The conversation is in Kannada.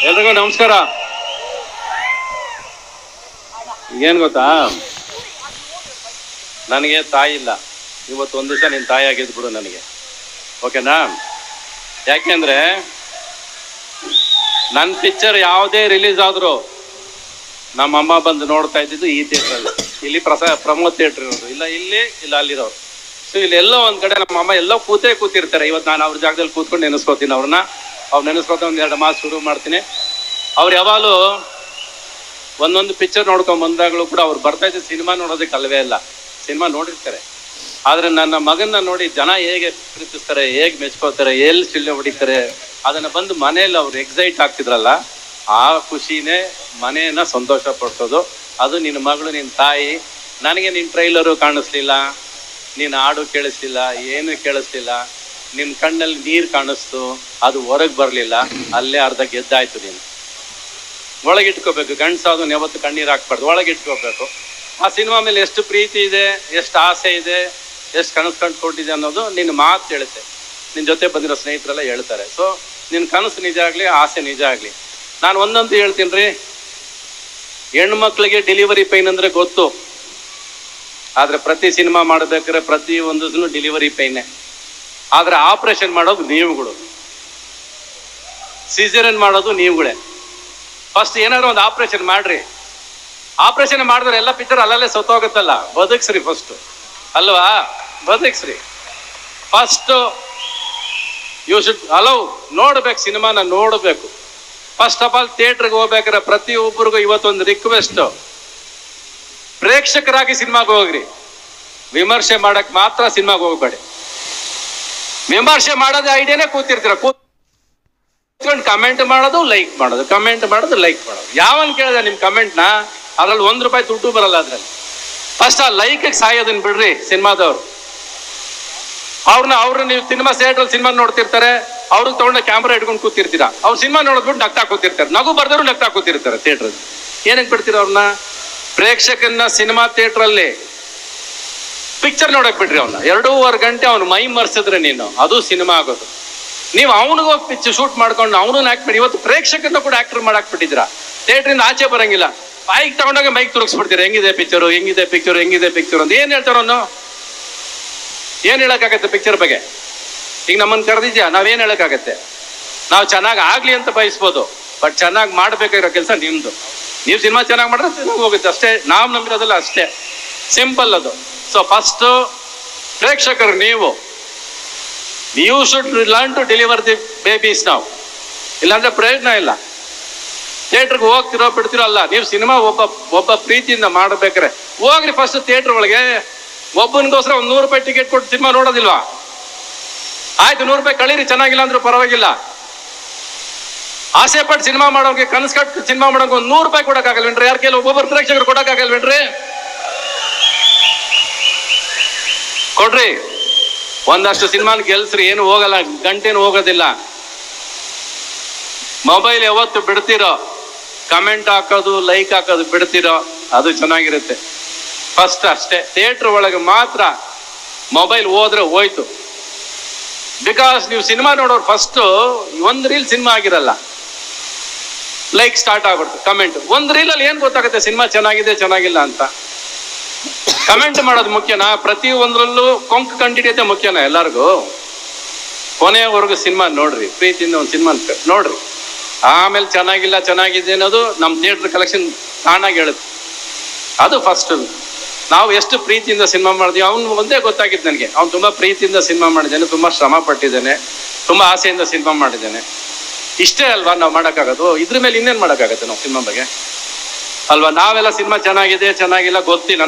ಎಲ್ರಿಗೂ ನಮಸ್ಕಾರ. ಏನ್ ಗೊತ್ತಾ, ನನಗೆ ತಾಯಿ ಇಲ್ಲ. ಇವತ್ತು ಒಂದು ದಿವಸ ನಿನ್ನ ತಾಯಿ ಆಗಿದ್ದು ಬಿಡು ನನಗೆ, ಓಕೆನಾ? ಯಾಕೆಂದ್ರೆ ನನ್ನ ಪಿಕ್ಚರ್ ಯಾವುದೇ ರಿಲೀಸ್ ಆದರೂ ನಮ್ಮಮ್ಮ ಬಂದು ನೋಡ್ತಾ ಇದ್ದಿದ್ದು ಈ ಥಿಯೇಟ್ರಲ್ಲಿ. ಇಲ್ಲಿ ಪ್ರಮೋದ್ ಥಿಯೇಟ್ರ್ ಇರೋದು, ಇಲ್ಲ ಇಲ್ಲಿ, ಇಲ್ಲ ಅಲ್ಲಿರೋರು. ಸೊ ಇಲ್ಲಿ ಎಲ್ಲೋ ಒಂದು ಕಡೆ ನಮ್ಮಮ್ಮ ಎಲ್ಲೋ ಕೂತಿರ್ತಾರೆ. ಇವತ್ತು ನಾನು ಅವ್ರ ಜಾಗದಲ್ಲಿ ಕೂತ್ಕೊಂಡು ನೆನೆಸ್ಕೋತೀನಿ ಅವ್ರನ್ನ. ಅವ್ರು ನೆನೆಸ್ಕೊತ ಒಂದೆರಡು ಮಾತು ಶುರು ಮಾಡ್ತೀನಿ. ಅವ್ರು ಯಾವಾಗಲೂ ಒಂದೊಂದು ಪಿಕ್ಚರ್ ನೋಡ್ಕೊಂಡ್ ಬಂದಾಗಲೂ ಕೂಡ ಅವ್ರು ಬರ್ತಾ ಇದ್ದ ಸಿನಿಮಾ ನೋಡೋದಕ್ಕೆ ಅಲ್ವೇ ಇಲ್ಲ, ಸಿನಿಮಾ ನೋಡಿರ್ತಾರೆ. ಆದರೆ ನನ್ನ ಮಗನ್ನ ನೋಡಿ ಜನ ಹೇಗೆ ಪ್ರೀತಿಸ್ತಾರೆ, ಹೇಗೆ ಮೆಚ್ಕೋತಾರೆ, ಎಲ್ಲಿ ಚಿಲ್ಲೆ ಹೊಡಿತಾರೆ, ಅದನ್ನು ಬಂದು ಮನೆಯಲ್ಲಿ ಅವ್ರು ಎಕ್ಸೈಟ್ ಆಗ್ತಿದ್ರಲ್ಲ, ಆ ಖುಷಿನೇ ಮನೆಯನ್ನ ಸಂತೋಷ ಪಡಿಸೋದು. ಅದು ನಿನ್ನ ಮಗಳು, ನಿನ್ನ ತಾಯಿ. ನನಗೆ ನಿನ್ನ ಟ್ರೈಲರು ಕಾಣಿಸ್ಲಿಲ್ಲ, ನೀನು ಹಾಡು ಕೇಳಿಸ್ಲಿಲ್ಲ, ಏನು ಕೇಳಿಸ್ಲಿಲ್ಲ, ನಿನ್ನ ಕಣ್ಣಲ್ಲಿ ನೀರು ಕಾಣಿಸ್ತು, ಅದು ಹೊರಗೆ ಬರಲಿಲ್ಲ. ಅಲ್ಲೇ ಅರ್ಧ ಗೆದ್ದಾಯ್ತು. ನೀನು ಒಳಗಿಟ್ಕೋಬೇಕು. ಗಂಡಸಾದನ್ನು ಯಾವತ್ತು ಕಣ್ಣೀರು ಹಾಕ್ಬಾರ್ದು, ಒಳಗಿಟ್ಕೋಬೇಕು. ಆ ಸಿನಿಮಾ ಮೇಲೆ ಎಷ್ಟು ಪ್ರೀತಿ ಇದೆ, ಎಷ್ಟು ಆಸೆ ಇದೆ, ಎಷ್ಟು ಕನಸು ಕಂಡುಕೊಂಡಿದೆ ಅನ್ನೋದು ನಿನ್ನ ಮಾತು ಹೇಳುತ್ತೆ. ನಿನ್ನ ಜೊತೆ ಬಂದಿರೋ ಸ್ನೇಹಿತರೆಲ್ಲ ಹೇಳ್ತಾರೆ. ಸೊ ನಿನ್ನ ಕನಸು ನಿಜ ಆಗಲಿ, ಆಸೆ ನಿಜ ಆಗಲಿ. ನಾನು ಒಂದಂತೂ ಹೇಳ್ತೀನಿ ರೀ, ಹೆಣ್ಮಕ್ಳಿಗೆ ಡೆಲಿವರಿ ಪೈನ್ ಅಂದರೆ ಗೊತ್ತು. ಆದರೆ ಪ್ರತಿ ಸಿನಿಮಾ ಮಾಡಬೇಕಾದ್ರೆ ಪ್ರತಿ ಒಂದು ಡೆಲಿವರಿ ಪೈನೇ. ಆದರೆ ಆಪ್ರೇಷನ್ ಮಾಡೋದು ನೀವುಗಳು, ಸಿಸೇರಿಯನ್ ಮಾಡೋದು ನೀವುಗಳೇ. ಫಸ್ಟ್ ಏನಾದ್ರು ಒಂದು ಆಪ್ರೇಷನ್ ಮಾಡ್ರಿ. ಆಪ್ರೇಷನ್ ಮಾಡಿದ್ರೆ ಎಲ್ಲ ಪಿಕ್ಚರ್ ಅಲ್ಲಲ್ಲೇ ಸತ್ತೋಗುತ್ತಲ್ಲ. ಬದುಕ್ಸ್ರಿ ಫಸ್ಟ್, ಅಲ್ವಾ? ಬದುಕ್ಸ್ರಿ ಫಸ್ಟ್. You should allow. ನೋಡ್ಬೇಕು, ಸಿನಿಮಾನ ನೋಡಬೇಕು. ಫಸ್ಟ್ ಆಫ್ ಆಲ್ ಥಿಯೇಟ್ರಿಗೆ ಹೋಗ್ಬೇಕಾದ್ರೆ ಪ್ರತಿಯೊಬ್ಬರಿಗೂ ಇವತ್ತೊಂದು ರಿಕ್ವೆಸ್ಟ್, ಪ್ರೇಕ್ಷಕರಾಗಿ ಸಿನಿಮಾಗೆ ಹೋಗ್ರಿ. ವಿಮರ್ಶೆ ಮಾಡಕ್ ಮಾತ್ರ ಸಿನಿಮಾಗೆ ಹೋಗ್ಬೇಡಿ. ವಿಮರ್ಶೆ ಮಾಡೋದು ಐಡಿಯಾನೇ ಕೂತಿರ್ತೀರ, ಕೂತ್ಕೊಂಡು ಕಮೆಂಟ್ ಮಾಡೋದು, ಲೈಕ್ ಮಾಡೋದು, ಕಮೆಂಟ್ ಮಾಡೋದು, ಲೈಕ್ ಮಾಡೋದು. ಯಾವನ್ ಕೇಳಿದ ನಿಮ್ ಕಮೆಂಟ್ನ? ಅದ್ರಲ್ಲಿ ₹1 ದುಡ್ಡು ಬರಲ್ಲ. ಅದ್ರಲ್ಲಿ ಫಸ್ಟ್ ಆ ಲೈಕ್ಗೆ ಸಾಯೋದನ್ನ ಬಿಡ್ರಿ. ಸಿನಿಮಾದವ್ರು ಅವ್ರನ್ನ ನೀವು ಸಿನಿಮಾ ಥಿಯೇಟ್ರಲ್ಲಿ ಸಿನಿಮಾ ನೋಡ್ತಿರ್ತಾರೆ, ಅವ್ರಿಗೆ ತಗೊಂಡ ಕ್ಯಾಮ್ರಾ ಇಟ್ಕೊಂಡು ಕೂತಿರ್ತೀರಾ. ಅವ್ರು ಸಿನಿಮಾ ನೋಡಿದ್ಬಿಟ್ಟು ನಗ್ತಾ ಕೂತಿರ್ತಾರೆ, ನಗು ಬರ್ದವ್ರು ನಗ್ತಾ ಕೂತಿರ್ತಾರೆ ಥಿಯೇಟ್ರಲ್ಲಿ. ಏನಕ್ಕೆ ಬಿಡ್ತೀರ ಅವ್ರನ್ನ? ಪ್ರೇಕ್ಷಕನ್ನ ಸಿನಿಮಾ ಥಿಯೇಟ್ರಲ್ಲಿ ಪಿಕ್ಚರ್ ನೋಡಕ್ ಬಿಡ್ರಿ. ಅವ್ನ 2.5 ಗಂಟೆ ಅವ್ನು ಮೈ ಮರ್ಸಿದ್ರೆ ನೀನು, ಅದು ಸಿನಿಮಾ ಆಗೋದು. ನೀವು ಅವನಿಗೆ ಹೋಗಿ ಪಿಕ್ಚರ್ ಶೂಟ್ ಮಾಡ್ಕೊಂಡು ಅವನನ್ನ ಹಾಕ್ಬಿಡಿ. ಇವತ್ತು ಪ್ರೇಕ್ಷಕರನ್ನ ಕೂಡ ಆಕ್ಟರ್ ಮಾಡಾಕ್ ಬಿಟ್ಟಿದ್ರ. ಥಿಯೇಟ್ರಿಂದ ಆಚೆ ಬರಂಗಿಲ್ಲ, ಮೈಕ್ ತಗೊಂಡಾಗ ಮೈಕ್ ತುರುಗಿಸ್ಬಿಡ್ತೀರ. ಹೆಂಗಿದೆ ಪಿಕ್ಚರು, ಹೆಂಗಿದೆ ಪಿಕ್ಚರು, ಹೆಂಗಿದೆ ಪಿಕ್ಚರ್ ಅಂತ ಏನ್ ಹೇಳ್ತಾರ ಅವನು? ಏನ್ ಹೇಳಕ್ಕಾಗತ್ತೆ ಪಿಕ್ಚರ್ ಬಗ್ಗೆ? ಈಗ ನಮ್ಮನ್ನು ಕರೆದಿದ್ಯಾ, ನಾವೇನ್ ಹೇಳಕ್ಕಾಗತ್ತೆ? ನಾವು ಚೆನ್ನಾಗಿ ಆಗ್ಲಿ ಅಂತ ಬಯಸ್ಬೋದು, ಬಟ್ ಚೆನ್ನಾಗಿ ಮಾಡ್ಬೇಕಾಗಿರೋ ಕೆಲಸ ನಿಮ್ದು. ನೀವು ಸಿನಿಮಾ ಚೆನ್ನಾಗಿ ಮಾಡಿದ್ರೆ ಚೆನ್ನಾಗಿ ಹೋಗುತ್ತೆ ಅಷ್ಟೇ. ನಾವು ನಂಬಿರೋದಲ್ಲ, ಅಷ್ಟೇ ಸಿಂಪಲ್ ಅದು. ಸೊ ಫಸ್ಟ್ ಪ್ರೇಕ್ಷಕರು ನೀವು should learn to deliver the babies ನಾವು. ಇಲ್ಲಾಂದ್ರೆ ಪ್ರಯೋಜನ ಇಲ್ಲ. ಥಿಯೇಟ್ರಿಗೆ ಹೋಗ್ತಿರೋ ಬಿಡ್ತಿರೋ ಅಲ್ಲ. ನೀವು ಸಿನಿಮಾ ಒಬ್ಬ ಪ್ರೀತಿಯಿಂದ ಮಾಡಬೇಕಾರೆ ಹೋಗ್ರಿ ಫಸ್ಟ್ ಥಿಯೇಟ್ರ್ ಒಳಗೆ. ಒಬ್ಬನಿಗೋಸ್ಕರ ಒಂದು ₹100 ಟಿಕೆಟ್ ಕೊಟ್ಟು ಸಿನಿಮಾ ನೋಡೋದಿಲ್ವಾ? ಆಯ್ತು, ₹100 ಕಳೀರಿ, ಚೆನ್ನಾಗಿಲ್ಲ ಅಂದ್ರೂ ಪರವಾಗಿಲ್ಲ. ಆಸೆ ಪಟ್ಟು ಸಿನಿಮಾ ಮಾಡೋರಿಗೆ, ಕನಸು ಕಟ್ಟು ಸಿನಿಮಾ ಮಾಡೋಕೆ ಒಂದು ₹100 ಕೊಡಕ್ಕಾಗಲ್ವೇನ್ರಿ? ಯಾರ ಕೈಲಿ ಒಬ್ಬೊಬ್ಬರು ಪ್ರೇಕ್ಷಕರು ಕೊಡಕ್ಕಾಗಲ್ವೇನ್ರಿ? ಕೊಡ್ರಿ. ಒಂದಷ್ಟು ಸಿನಿಮಾನ ಗೆಲ್ಸ್ರಿ, ಏನು ಹೋಗಲ್ಲ, ಗಂಟೇನು ಹೋಗೋದಿಲ್ಲ. ಮೊಬೈಲ್ ಯಾವತ್ತು ಬಿಡ್ತಿರೋ, ಕಮೆಂಟ್ ಹಾಕೋದು, ಲೈಕ್ ಹಾಕೋದು ಬಿಡ್ತಿರೋ, ಅದು ಚೆನ್ನಾಗಿರುತ್ತೆ. ಫಸ್ಟ್ ಅಷ್ಟೇ. ಥಿಯೇಟ್ರ್ ಒಳಗೆ ಮಾತ್ರ ಮೊಬೈಲ್ ಹೋದ್ರೆ ಹೋಯ್ತು. ಬಿಕಾಸ್ ನೀವು ಸಿನಿಮಾ ನೋಡೋರು ಫಸ್ಟ್ ಒಂದು ರೀಲ್ ಸಿನಿಮಾ ಆಗಿರಲ್ಲ, ಲೈಕ್ ಸ್ಟಾರ್ಟ್ ಆಗ್ಬಿಡ್ತು, ಕಮೆಂಟ್. ಒಂದು ರೀಲಲ್ಲಿ ಏನ್ ಗೊತ್ತಾಗುತ್ತೆ ಸಿನಿಮಾ ಚೆನ್ನಾಗಿದೆ ಚೆನ್ನಾಗಿಲ್ಲ ಅಂತ? ಕಮೆಂಟ್ ಮಾಡೋದು ಮುಖ್ಯನಾ? ಪ್ರತಿ ಒಂದ್ರಲ್ಲೂ ಕೊಂಕು ಕಂಡಿಡಿಯೋದೇ ಮುಖ್ಯನಾ ಎಲ್ಲರಿಗೂ? ಕೊನೆಯವರೆಗೂ ಸಿನಿಮಾ ನೋಡ್ರಿ, ಪ್ರೀತಿಯಿಂದ ಒಂದು ಸಿನಿಮಾ ನೋಡ್ರಿ. ಆಮೇಲೆ ಚೆನ್ನಾಗಿಲ್ಲ ಚೆನ್ನಾಗಿದೆ ಅನ್ನೋದು ನಮ್ಮ ಥಿಯೇಟ್ರ್ ಕಲೆಕ್ಷನ್ ತಾನಾಗಿ ಹೇಳುತ್ತೆ. ಅದು ಫಸ್ಟ್. ನಾವು ಎಷ್ಟು ಪ್ರೀತಿಯಿಂದ ಸಿನಿಮಾ ಮಾಡಿದ್ವಿ, ಅವ್ನು ಒಂದೇ ಗೊತ್ತಾಗಿತ್ತು ನನಗೆ. ಅವ್ನು ತುಂಬಾ ಪ್ರೀತಿಯಿಂದ ಸಿನಿಮಾ ಮಾಡಿದ್ದಾನೆ, ತುಂಬಾ ಶ್ರಮ ಪಟ್ಟಿದ್ದಾನೆ, ತುಂಬಾ ಆಸೆಯಿಂದ ಸಿನಿಮಾ ಮಾಡಿದ್ದಾನೆ. ಇಷ್ಟೇ ಅಲ್ವಾ ನಾವು ಮಾಡೋಕ್ಕಾಗೋದು? ಇದ್ರ ಮೇಲೆ ಇನ್ನೇನು ಮಾಡೋಕ್ಕಾಗತ್ತೆ ನಾವು ಸಿನಿಮಾ ಬಗ್ಗೆ, ಅಲ್ವಾ? ನಾವೆಲ್ಲ ಸಿನಿಮಾ ಚೆನ್ನಾಗಿದೆ ಚೆನ್ನಾಗಿಲ್ಲ ಗೊತ್ತಿಲ್ಲ.